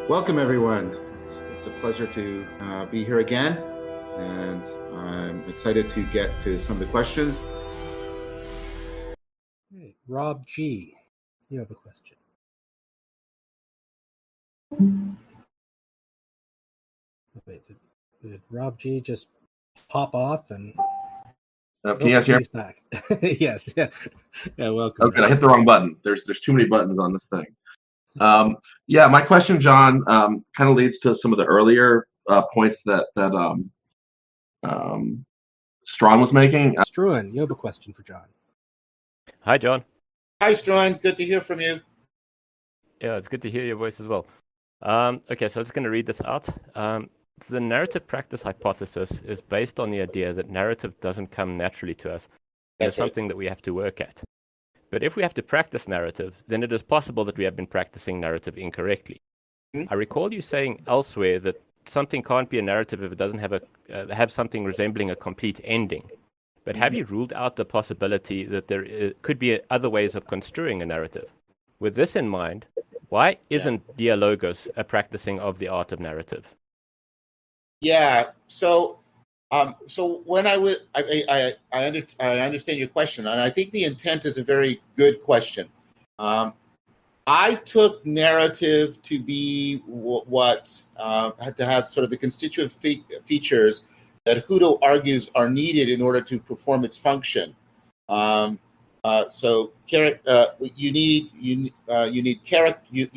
Welcome, everyone. It's a pleasure to be here again, and I'm excited to get to some of the questions. Hey, Rob G., you have a question. Wait, did Rob G. just pop off and... Can you guys hear? He's back. Yes, yeah, welcome. Okay, I hit the wrong button. There's too many buttons on this thing. Yeah, my question, John, kind of leads to some of the earlier points that Strawn was making. Struan, you have a question for John. Hi, John. Hi, Strawn. Good to hear from you. Yeah, it's good to hear your voice as well. Okay, so I'm just going to read this out. So the narrative practice hypothesis is based on the idea that narrative doesn't come naturally to us. It's something that we have to work at. But if we have to practice narrative, then it is possible that we have been practicing narrative incorrectly. I recall you saying elsewhere that something can't be a narrative if it doesn't have something resembling a complete ending. But have you ruled out the possibility that there could be other ways of construing a narrative? With this in mind, why isn't dialogos a practicing of the art of narrative? Yeah. So when I understand your question, and I think the intent is a very good question. I took narrative to be what had to have sort of the constituent features that Hutto argues are needed in order to perform its function. So you need character, you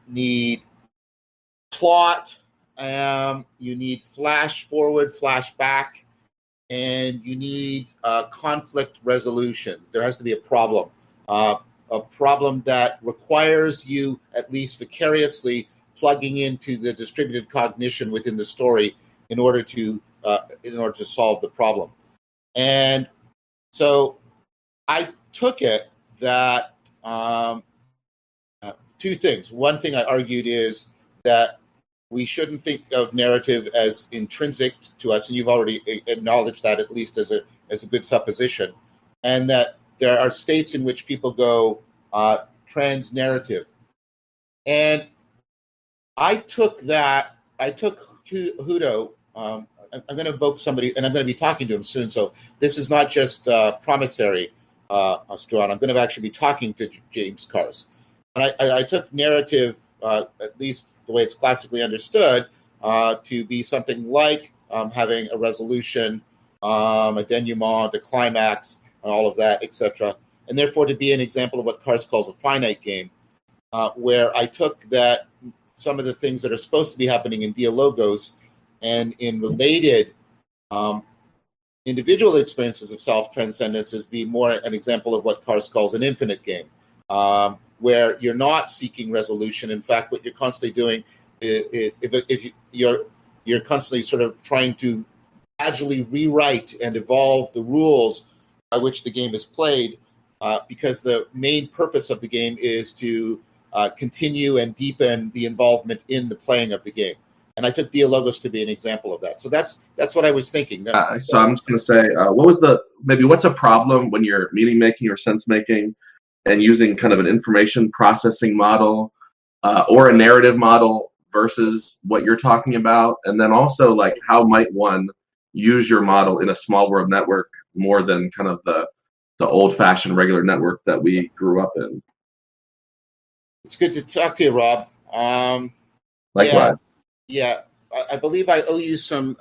need plot, you need flash forward, flash back, and you need conflict resolution. There has to be a problem that requires you, at least vicariously, plugging into the distributed cognition within the story in order to solve the problem. And so I took it that two things. One thing I argued is that we shouldn't think of narrative as intrinsic to us, and you've already acknowledged that, at least as a good supposition, and that there are states in which people go trans-narrative. And I took Hutto. I'm going to evoke somebody, and I'm going to be talking to him soon. So this is not just promissory, Strawn. I'm going to actually be talking to James Carse. And I took narrative, at least the way it's classically understood, to be something like having a resolution, a denouement, a climax, and all of that, etc. And therefore to be an example of what Carse calls a finite game, where I took that some of the things that are supposed to be happening in dialogos and in related individual experiences of self-transcendence as be more an example of what Carse calls an infinite game, where you're not seeking resolution. In fact, what you're constantly doing, if you're constantly sort of trying to gradually rewrite and evolve the rules by which the game is played, because the main purpose of the game is to continue and deepen the involvement in the playing of the game. And I took dialogos to be an example of that. So that's what I was thinking. So I'm just going to say, what's a problem when you're meaning making or sense making and using kind of an information processing model or a narrative model versus what you're talking about? And then also, like, how might one use your model in a small world network more than kind of the old-fashioned regular network that we grew up in? It's good to talk to you, Rob. Likewise. Yeah, I believe I owe you some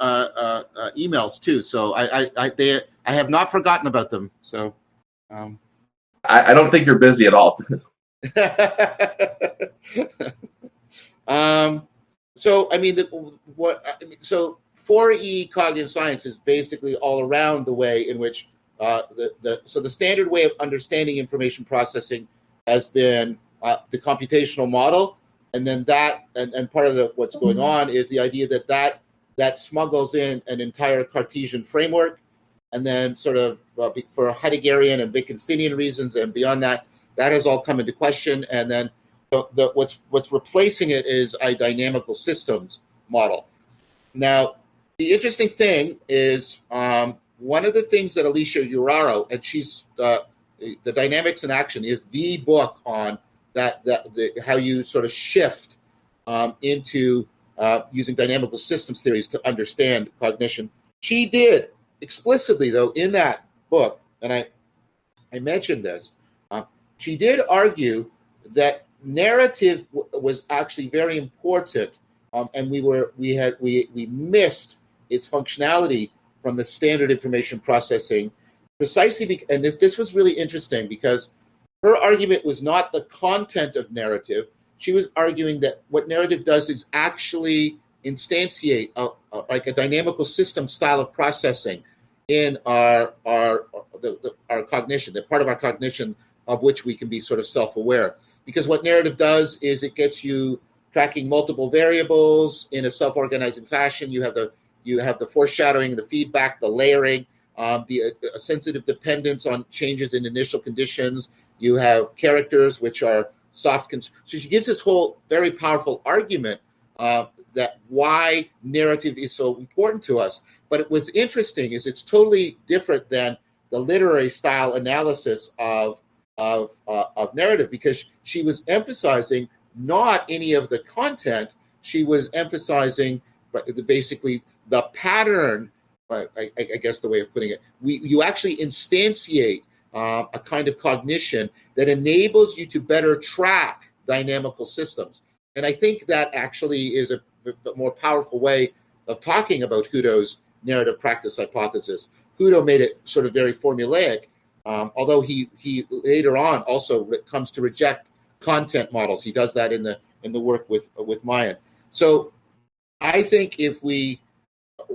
emails too. So I have not forgotten about them. So I don't think you're busy at all. So I mean, so 4E cognitive science is basically all around the way in which the standard way of understanding information processing has been the computational model, and then that and part of what's going on is the idea that smuggles in an entire Cartesian framework, and then sort of for Heideggerian and Wittgensteinian reasons, and beyond that has all come into question. And then what's replacing it is a dynamical systems model. Now, the interesting thing is one of the things that Alicia Uraro, and she's the Dynamics in Action is the book on how you sort of shift into using dynamical systems theories to understand cognition. She did explicitly, though, in that book, and I mentioned this. She did argue that narrative was actually very important, and we missed its functionality from the standard information processing, precisely and this was really interesting because her argument was not the content of narrative. She was arguing that what narrative does is actually instantiate like a dynamical system style of processing in our cognition, the part of our cognition of which we can be sort of self-aware. Because what narrative does is it gets you tracking multiple variables in a self-organizing fashion. You have the foreshadowing, the feedback, the layering, the sensitive dependence on changes in initial conditions. You have characters, which are soft. So she gives this whole very powerful argument that why narrative is so important to us. But what's interesting is it's totally different than the literary style analysis of narrative, because she was emphasizing not any of the content. She was emphasizing basically the pattern. I guess the way of putting it, you actually instantiate a kind of cognition that enables you to better track dynamical systems. And I think that actually is a more powerful way of talking about Hutto's narrative practice hypothesis. Hutto made it sort of very formulaic, although he later on also comes to reject content models. He does that in the work with Mayan. So I think if we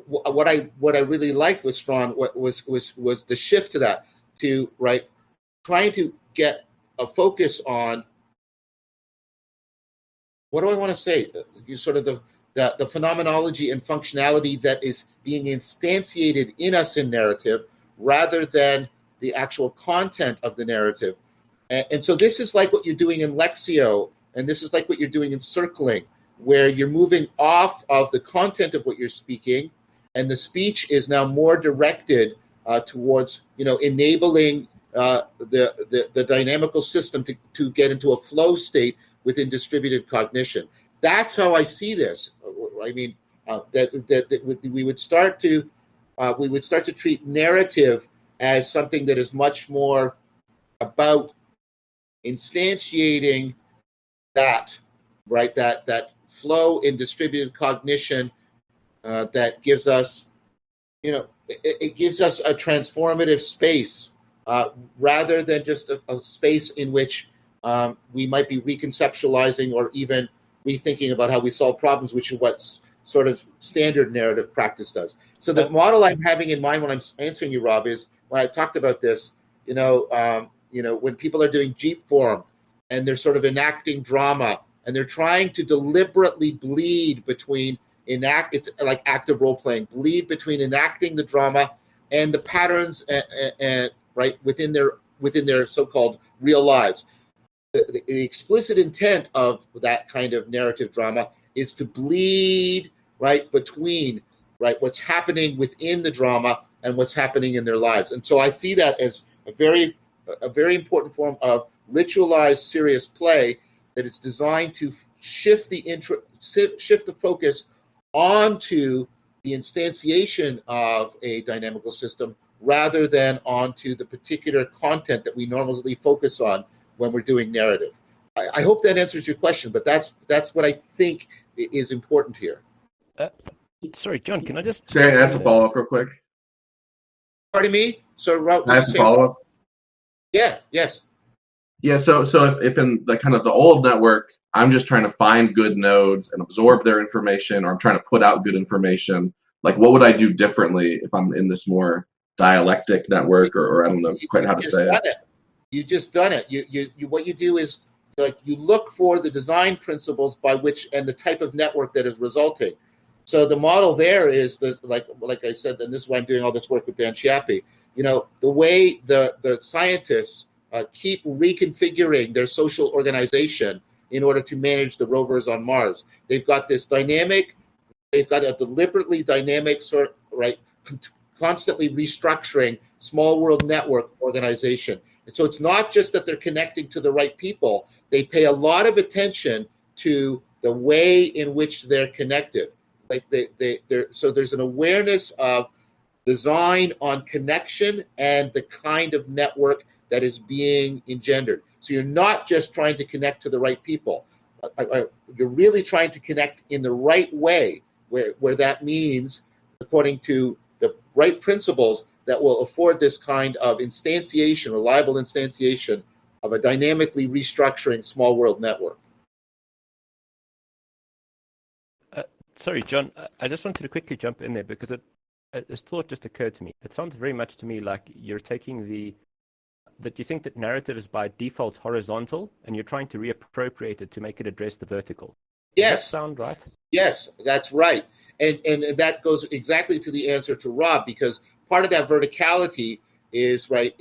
what I really liked with Strawn was the shift to that, to trying to get a focus on what do I want to say? You sort of the phenomenology and functionality that is being instantiated in us in narrative, rather than the actual content of the narrative. And so this is like what you're doing in Lexio, and this is like what you're doing in circling, where you're moving off of the content of what you're speaking, and the speech is now more directed towards enabling the dynamical system to get into a flow state within distributed cognition. That's how I see this. I mean, that we would start to treat narrative as something that is much more about instantiating that flow in distributed cognition that gives us, it gives us a transformative space rather than just a space in which we might be reconceptualizing or even rethinking about how we solve problems, which is what sort of standard narrative practice does. So the model I'm having in mind when I'm answering you, Rob, is when I talked about this, when people are doing Jeep form and they're sort of enacting drama and they're trying to deliberately bleed between it's like active role playing, bleed between enacting the drama and the patterns within their so-called real lives. The explicit intent of that kind of narrative drama is to bleed between what's happening within the drama and what's happening in their lives. And so I see that as a very important form of ritualized serious play that is designed to shift the focus onto the instantiation of a dynamical system rather than onto the particular content that we normally focus on when we're doing narrative. I hope that answers your question, but that's what I think is important here. Sorry, John, can I just... Say, ask a follow-up real quick. Pardon me? So, I have a follow-up? Yeah, yes. Yeah, so if in the kind of the old network, I'm just trying to find good nodes and absorb their information, or I'm trying to put out good information, like what would I do differently if I'm in this more dialectic network, or I don't know quite how to say it. You just done it. You what you do is you look for the design principles by which and the type of network that is resulting. So the model there is that, like I said, and this is why I'm doing all this work with Dan Chiappi. The way the scientists keep reconfiguring their social organization in order to manage the rovers on Mars. They've got a deliberately dynamic constantly restructuring small world network organization. So it's not just that they're connecting to the right people. They pay a lot of attention to the way in which they're connected. Like so there's an awareness of design on connection and the kind of network that is being engendered. So you're not just trying to connect to the right people. You're really trying to connect in the right way, where that means, according to the right principles, that will afford this kind of instantiation, reliable instantiation of a dynamically restructuring small world network. Sorry, John, I just wanted to quickly jump in there because this thought just occurred to me. It sounds very much to me like you're taking that you think that narrative is by default horizontal and you're trying to reappropriate it to make it address the vertical. Yes. Does that sound right? Yes, that's right. And that goes exactly to the answer to Rob, because part of that verticality is right.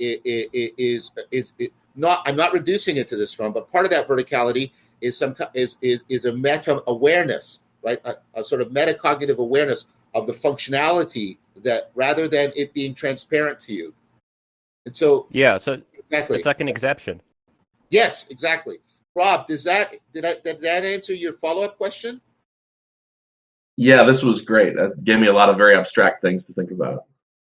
I'm not reducing it to this form, but part of that verticality is a meta awareness, right? A sort of metacognitive awareness of the functionality, that rather than it being transparent to you. And so exactly, it's like an exception. Yes, exactly. Rob, did that answer your follow-up question? Yeah, this was great. That gave me a lot of very abstract things to think about.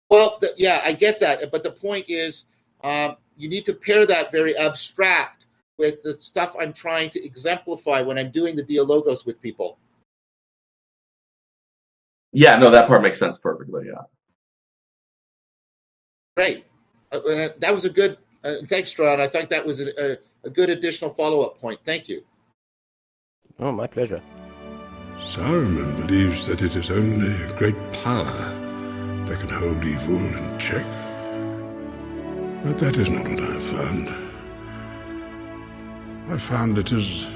Well, I get that. But the point is, you need to pair that very abstract with the stuff I'm trying to exemplify when I'm doing the dialogos with people. Yeah, no, that part makes sense perfectly, yeah. Great. That was a good, thanks, Ron. I think that was a good additional follow-up point. Thank you. Oh, my pleasure. Saruman believes that it is only great power that can hold evil in check. But that is not what I have found. I found it is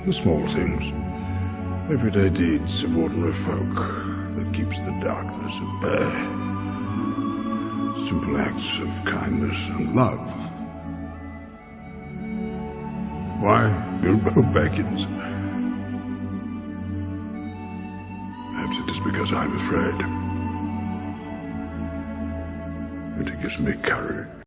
the small things, everyday deeds of ordinary folk that keeps the darkness at bay. Simple acts of kindness and love. Why Bilbo Baggins? Perhaps it is because I'm afraid. It gives me courage.